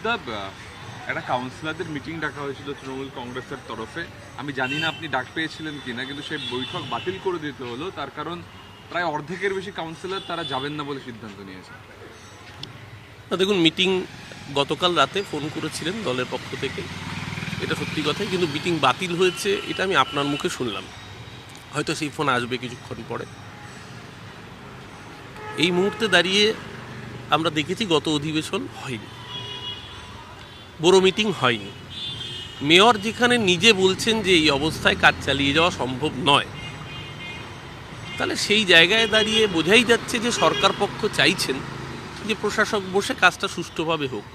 অমিতদা, একটা কাউন্সিলরদের মিটিং ডাকা হয়েছিল তৃণমূল কংগ্রেসের তরফে। আমি জানি না আপনি ডাক পেয়েছিলেন কিনা, কিন্তু সেই বৈঠক বাতিল করে দিতে হলো। তার কারণ প্রায় অর্ধেকের বেশি কাউন্সিলর তারা যাবেন না বলে সিদ্ধান্ত নিয়েছে। দেখুন, মিটিং গতকাল রাতে ফোন করেছিলেন দলের পক্ষ থেকে, এটা সত্যি কথাই, কিন্তু মিটিং বাতিল হয়েছে এটা আমি আপনার মুখে শুনলাম। হয়তো সেই ফোন আসবে কিছুক্ষণ পরে। এই মুহূর্তে দাঁড়িয়ে আমরা দেখেছি গত অধিবেশন হয়নি, বড় মিটিং হয়নি। মেয়র যেখানে নিজে বলছেন যে এই অবস্থায় কাজ চালিয়ে যাওয়া সম্ভব নয়, তাহলে সেই জায়গায় দাঁড়িয়ে বোঝাই যাচ্ছে যে সরকার পক্ষ চাইছেন যে প্রশাসক বসে কাজটা সুষ্ঠুভাবে হোক।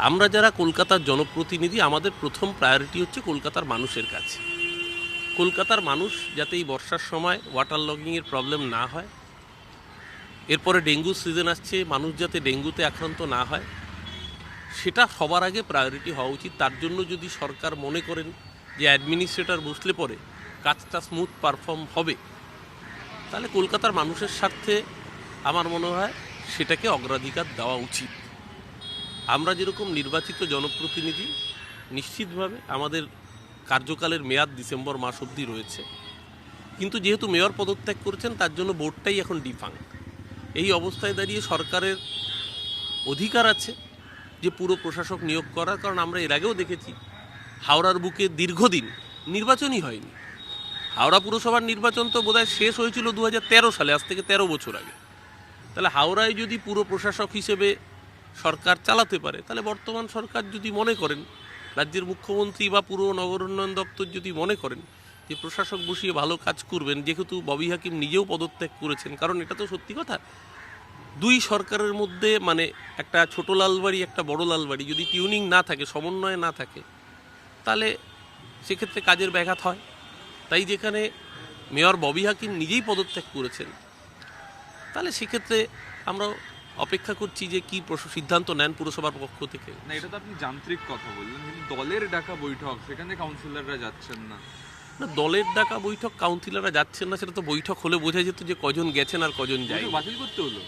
আমরা যারা কলকাতার জনপ্রতিনিধি, আমাদের প্রথম প্রায়োরিটি হচ্ছে কলকাতার মানুষের কাছে। কলকাতার মানুষ যাতে এই বর্ষার সময় ওয়াটার লগিংয়ের প্রবলেম না হয়, এরপরে ডেঙ্গু সিজন আসছে, মানুষ যাতে ডেঙ্গুতে আক্রান্ত না হয়, সেটা সবার আগে প্রায়োরিটি হওয়া উচিত। তার জন্য যদি সরকার মনে করেন যে অ্যাডমিনিস্ট্রেটর বসলে পরে কাজটা স্মুথ পারফর্ম হবে, তাহলে কলকাতার মানুষের স্বার্থে আমার মনে হয় সেটাকে অগ্রাধিকার দেওয়া উচিত। আমরা যেরকম নির্বাচিত জনপ্রতিনিধি, নিশ্চিতভাবে আমাদের কার্যকালের মেয়াদ ডিসেম্বর মাস অবধি রয়েছে, কিন্তু যেহেতু মেয়র পদত্যাগ করেছেন তার জন্য বোর্ডটাই এখন ডিফাঙ্ক। এই অবস্থায় দাঁড়িয়ে সরকারের অধিকার আছে যে পুরো প্রশাসক নিয়োগ করার, কারণ আমরা এর আগেও দেখেছি হাওড়ার বুকে দীর্ঘদিন নির্বাচনই হয়নি। হাওড়া পুরসভার নির্বাচন তো বোধহয় শেষ হয়েছিল 2013 সালে, আজ থেকে 13 বছর আগে। তাহলে হাওড়ায় যদি পুরো প্রশাসক হিসেবে সরকার চালাতে পারে, তাহলে বর্তমান সরকার যদি মনে করেন, রাজ্যের মুখ্যমন্ত্রী বা পুরো নগর উন্নয়ন দপ্তর যদি মনে করেন যে প্রশাসক বসিয়ে ভালো কাজ করবেন, যেহেতু ববি হাকিম নিজেও পদত্যাগ করেছেন, কারণ এটা তো সত্যি কথা, দুই সরকারের মধ্যে মানে একটা ছোট লালবাড়ি একটা বড় লালবাড়ি যদি টিউনিং না থাকে, সমন্বয় না থাকে, তাহলে সেক্ষেত্রে কাজের ব্যাঘাত হয়। তাই যেখানে মেয়র ববি হাকিম নিজেই পদত্যাগ করেছেন, তাহলে সেক্ষেত্রে আমরা অপেক্ষা করছি যে কী সিদ্ধান্ত নেন পুরসভার পক্ষ থেকে। না, এটা তো আপনি যান্ত্রিক কথা বললেন, কিন্তু দলের ডাকা বৈঠক, সেখানে কাউন্সিলররা যাচ্ছেন না। না, দলের ডাকা বৈঠক কাউন্সিলররা যাচ্ছেন না, সেটা তো বৈঠক হলে বোঝা যেত যে কজন গেছেন আর কজন যায়। বাতিল করতে হলো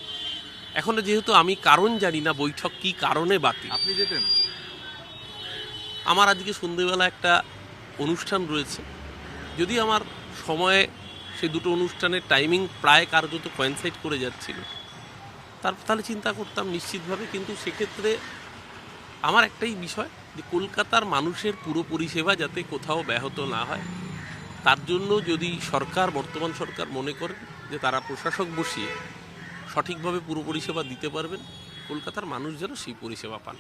এখন যেহেতু আমি কারণ জানি না বৈঠক কি কারণে বাতিল। আপনি যেতেন? আমার আজকে সন্ধ্যেবেলা একটা অনুষ্ঠান রয়েছে, যদি আমার সময়ে সেই দুটো অনুষ্ঠানের টাইমিং প্রায় কার্যত কোয়েনসাইড করে যাচ্ছিল, তাহলে চিন্তা করতাম নিশ্চিতভাবে। কিন্তু সেক্ষেত্রে আমার একটাই বিষয় যে কলকাতার মানুষের পুরো পরিষেবা যাতে কোথাও ব্যাহত না হয়, তার জন্য যদি সরকার, বর্তমান সরকার মনে করেন যে তারা প্রশাসক বসিয়ে সঠিকভাবে পুরো পরিষেবা দিতে পারবেন, কলকাতার মানুষ যেন সেই পরিষেবা পান।